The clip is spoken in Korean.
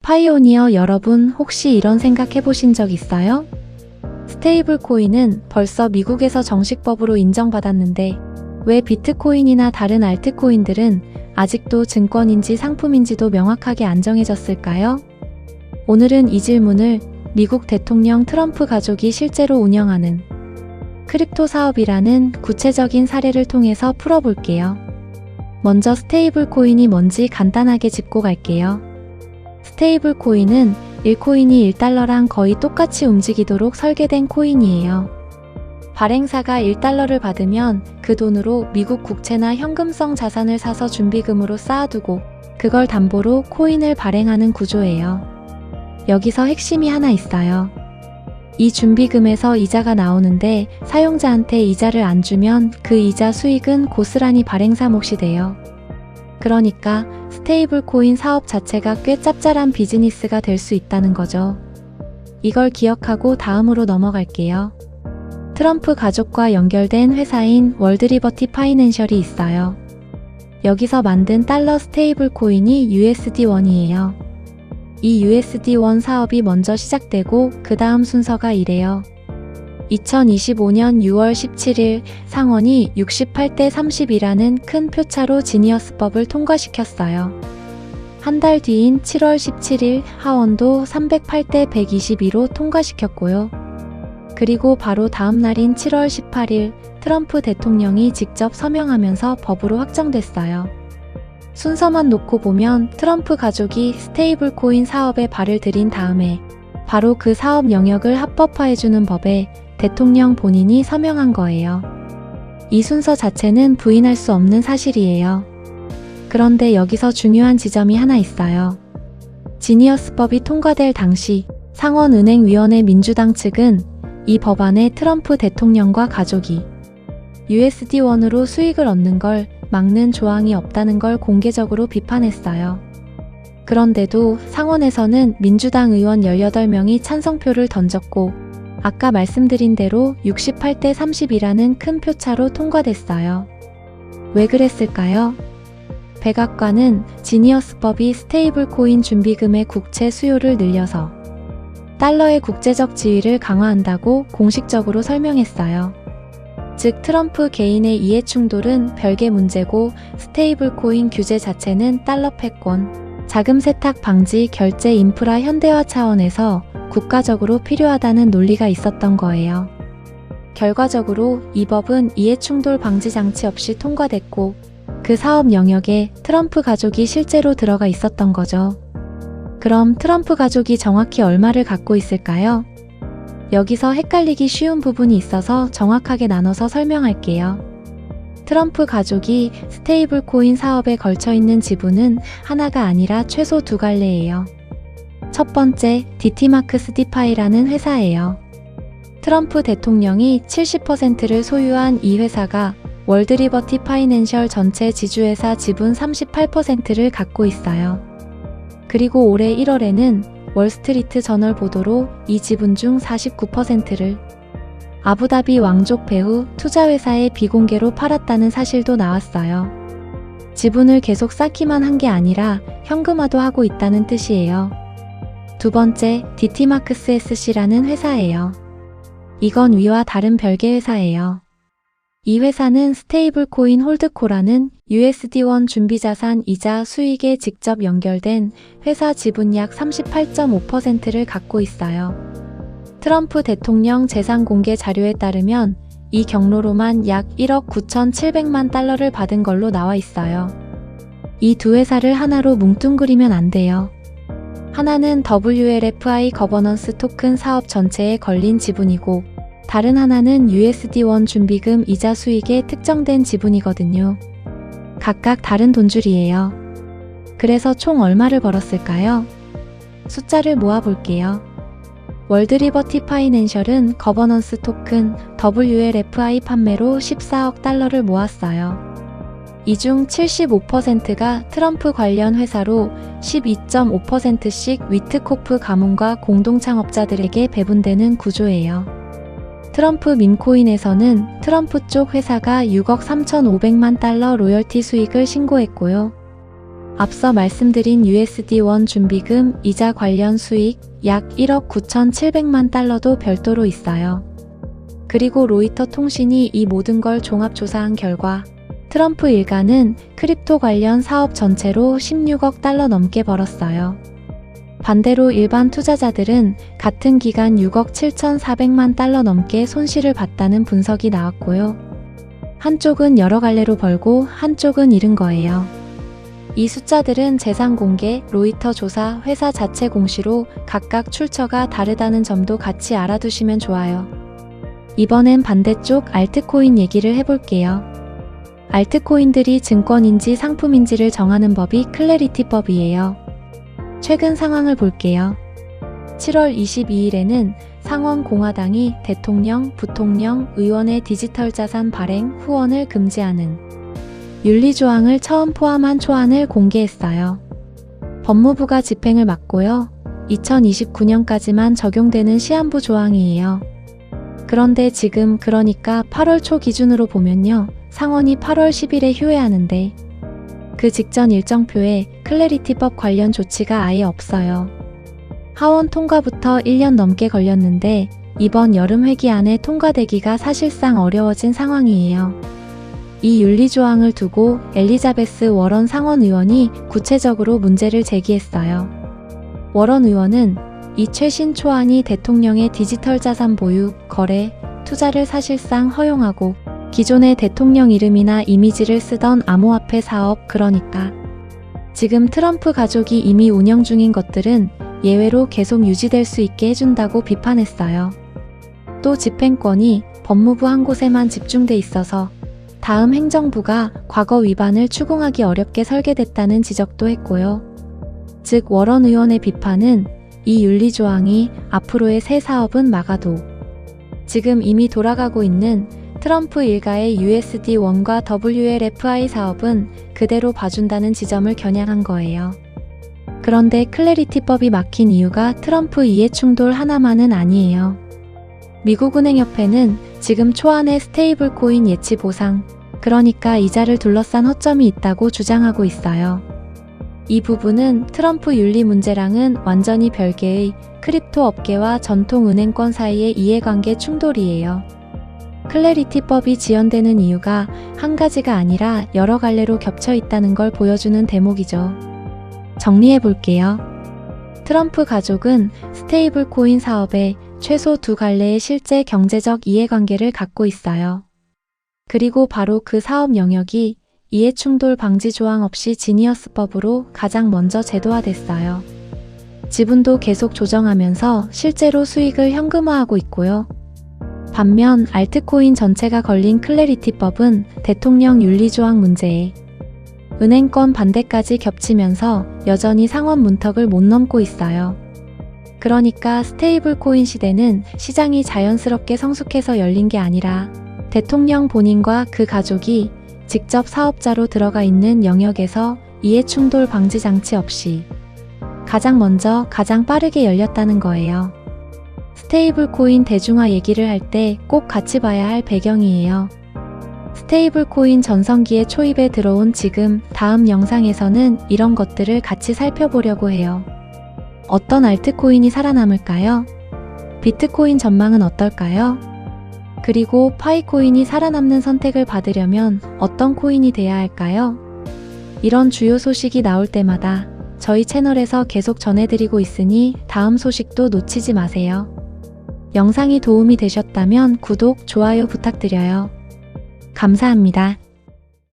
파이오니어 여러분, 혹시 이런 생각 해보신 적 있어요? 스테이블 코인은 벌써 미국에서 정식법으로 인정받았는데 왜 비트코인이나 다른 알트코인들은 아직도 증권인지 상품인지도 명확하게 안 정해졌을까요? 오늘은 이 질문을 미국 대통령 트럼프 가족이 실제로 운영하는 크립토 사업이라는 구체적인 사례를 통해서 풀어볼게요. 먼저 스테이블 코인이 뭔지 간단하게 짚고 갈게요. 스테이블 코인은 1코인이 1달러랑 거의 똑같이 움직이도록 설계된 코인이에요. 발행사가 1달러를 받으면 그 돈으로 미국 국채나 현금성 자산을 사서 준비금으로 쌓아두고 그걸 담보로 코인을 발행하는 구조예요. 여기서 핵심이 하나 있어요. 이 준비금에서 이자가 나오는데 사용자한테 이자를 안 주면 그 이자 수익은 고스란히 발행사 몫이 돼요. 그러니까 스테이블 코인 사업 자체가 꽤 짭짤한 비즈니스가 될 수 있다는 거죠. 이걸 기억하고 다음으로 넘어갈게요. 트럼프 가족과 연결된 회사인 월드리버티 파이낸셜이 있어요. 여기서 만든 달러 스테이블 코인이 USD1이에요. 이 USD1 사업이 먼저 시작되고 그 다음 순서가 이래요. 2025년 6월 17일 상원이 68대 30이라는 큰 표차로 지니어스법을 통과시켰어요. 한 달 뒤인 7월 17일 하원도 308대 122로 통과시켰고요. 그리고 바로 다음 날인 7월 18일 트럼프 대통령이 직접 서명하면서 법으로 확정됐어요. 순서만 놓고 보면 트럼프 가족이 스테이블 코인 사업에 발을 들인 다음에 바로 그 사업 영역을 합법화해주는 법에 대통령 본인이 서명한 거예요. 이 순서 자체는 부인할 수 없는 사실이에요. 그런데 여기서 중요한 지점이 하나 있어요. 지니어스법이 통과될 당시 상원은행위원회 민주당 측은 이 법안에 트럼프 대통령과 가족이 USD1으로 수익을 얻는 걸 막는 조항이 없다는 걸 공개적으로 비판했어요. 그런데도 상원에서는 민주당 의원 18명이 찬성표를 던졌고 아까 말씀드린 대로 68대 30이라는 큰 표차로 통과됐어요. 왜 그랬을까요? 백악관은 지니어스법이 스테이블 코인 준비금의 국채 수요를 늘려서 달러의 국제적 지위를 강화한다고 공식적으로 설명했어요. 즉 트럼프 개인의 이해 충돌은 별개 문제고 스테이블 코인 규제 자체는 달러 패권, 자금 세탁 방지, 결제 인프라 현대화 차원에서 국가적으로 필요하다는 논리가 있었던 거예요. 결과적으로 이 법은 이해 충돌 방지 장치 없이 통과됐고 그 사업 영역에 트럼프 가족이 실제로 들어가 있었던 거죠. 그럼 트럼프 가족이 정확히 얼마를 갖고 있을까요? 여기서 헷갈리기 쉬운 부분이 있어서 정확하게 나눠서 설명할게요. 트럼프 가족이 스테이블 코인 사업에 걸쳐있는 지분은 하나가 아니라 최소 두 갈래예요. 첫 번째, DT마크스 디파이라는 회사예요. 트럼프 대통령이 70%를 소유한 이 회사가 월드리버티 파이낸셜 전체 지주회사 지분 38%를 갖고 있어요. 그리고 올해 1월에는 월스트리트 저널 보도로 이 지분 중 49%를 아부다비 왕족 배후 투자회사에 비공개로 팔았다는 사실도 나왔어요. 지분을 계속 쌓기만 한 게 아니라 현금화도 하고 있다는 뜻이에요. 두 번째, DT마크스 SC라는 회사예요. 이건 위와 다른 별개 회사예요. 이 회사는 스테이블 코인 홀드코라는 USD1 준비자산 이자 수익에 직접 연결된 회사 지분 약 38.5%를 갖고 있어요. 트럼프 대통령 재산 공개 자료에 따르면 이 경로로만 약 1억 9,700만 달러를 받은 걸로 나와 있어요. 이 두 회사를 하나로 뭉뚱그리면 안 돼요. 하나는 WLFI 거버넌스 토큰 사업 전체에 걸린 지분이고 다른 하나는 USD1 준비금 이자 수익에 특정된 지분이거든요. 각각 다른 돈줄이에요. 그래서 총 얼마를 벌었을까요? 숫자를 모아볼게요. 월드리버티 파이낸셜은 거버넌스 토큰 WLFI 판매로 14억 달러를 모았어요. 이 중 75%가 트럼프 관련 회사로 12.5%씩 위트코프 가문과 공동창업자들에게 배분되는 구조예요. 트럼프 밈코인에서는 트럼프 쪽 회사가 6억 3,500만 달러 로열티 수익을 신고했고요. 앞서 말씀드린 USD-원 준비금, 이자 관련 수익 약 1억 9,700만 달러도 별도로 있어요. 그리고 로이터 통신이 이 모든 걸 종합조사한 결과 트럼프 일가는 크립토 관련 사업 전체로 16억 달러 넘게 벌었어요. 반대로 일반 투자자들은 같은 기간 6억 7,400만 달러 넘게 손실을 봤다는 분석이 나왔고요. 한쪽은 여러 갈래로 벌고 한쪽은 잃은 거예요. 이 숫자들은 재산 공개, 로이터 조사, 회사 자체 공시로 각각 출처가 다르다는 점도 같이 알아두시면 좋아요. 이번엔 반대쪽 알트코인 얘기를 해볼게요. 알트코인들이 증권인지 상품인지를 정하는 법이 클래리티법이에요. 최근 상황을 볼게요. 7월 22일에는 상원공화당이 대통령, 부통령, 의원의 디지털 자산 발행, 후원을 금지하는 윤리조항을 처음 포함한 초안을 공개했어요. 법무부가 집행을 맡고요. 2029년까지만 적용되는 시한부 조항이에요. 그런데 지금 그러니까 8월 초 기준으로 보면요. 상원이 8월 10일에 효회하는데 그 직전 일정표에 클래리티법 관련 조치가 아예 없어요. 하원 통과부터 1년 넘게 걸렸는데 이번 여름 회기 안에 통과되기가 사실상 어려워진 상황이에요. 이 윤리조항을 두고 엘리자베스 워런 상원 의원이 구체적으로 문제를 제기했어요. 워런 의원은 이 최신 초안이 대통령의 디지털 자산 보유, 거래, 투자를 사실상 허용하고 기존의 대통령 이름이나 이미지를 쓰던 암호화폐 사업, 그러니까 지금 트럼프 가족이 이미 운영 중인 것들은 예외로 계속 유지될 수 있게 해준다고 비판했어요. 또 집행권이 법무부 한 곳에만 집중돼 있어서 다음 행정부가 과거 위반을 추궁하기 어렵게 설계됐다는 지적도 했고요. 즉 워런 의원의 비판은 이 윤리조항이 앞으로의 새 사업은 막아도 지금 이미 돌아가고 있는 트럼프 일가의 USD-원과 WLFI 사업은 그대로 봐준다는 지점을 겨냥한 거예요. 그런데 클래리티법이 막힌 이유가 트럼프 이해충돌 하나만은 아니에요. 미국은행협회는 지금 초안의 스테이블 코인 예치 보상, 그러니까 이자를 둘러싼 허점이 있다고 주장하고 있어요. 이 부분은 트럼프 윤리 문제랑은 완전히 별개의 크립토 업계와 전통 은행권 사이의 이해관계 충돌이에요. 클래리티법이 지연되는 이유가 한 가지가 아니라 여러 갈래로 겹쳐 있다는 걸 보여주는 대목이죠. 정리해 볼게요. 트럼프 가족은 스테이블 코인 사업에 최소 두 갈래의 실제 경제적 이해관계를 갖고 있어요. 그리고 바로 그 사업 영역이 이해충돌 방지 조항 없이 지니어스법으로 가장 먼저 제도화됐어요. 지분도 계속 조정하면서 실제로 수익을 현금화하고 있고요. 반면 알트코인 전체가 걸린 클래리티법은 대통령 윤리조항 문제에 은행권 반대까지 겹치면서 여전히 상원 문턱을 못 넘고 있어요. 그러니까 스테이블 코인 시대는 시장이 자연스럽게 성숙해서 열린 게 아니라 대통령 본인과 그 가족이 직접 사업자로 들어가 있는 영역에서 이해충돌 방지 장치 없이 가장 먼저 가장 빠르게 열렸다는 거예요. 스테이블 코인 대중화 얘기를 할 때 꼭 같이 봐야 할 배경이에요. 스테이블 코인 전성기의 초입에 들어온 지금 다음 영상에서는 이런 것들을 같이 살펴보려고 해요. 어떤 알트코인이 살아남을까요? 비트코인 전망은 어떨까요? 그리고 파이코인이 살아남는 선택을 받으려면 어떤 코인이 돼야 할까요? 이런 주요 소식이 나올 때마다 저희 채널에서 계속 전해드리고 있으니 다음 소식도 놓치지 마세요. 영상이 도움이 되셨다면 구독, 좋아요 부탁드려요. 감사합니다.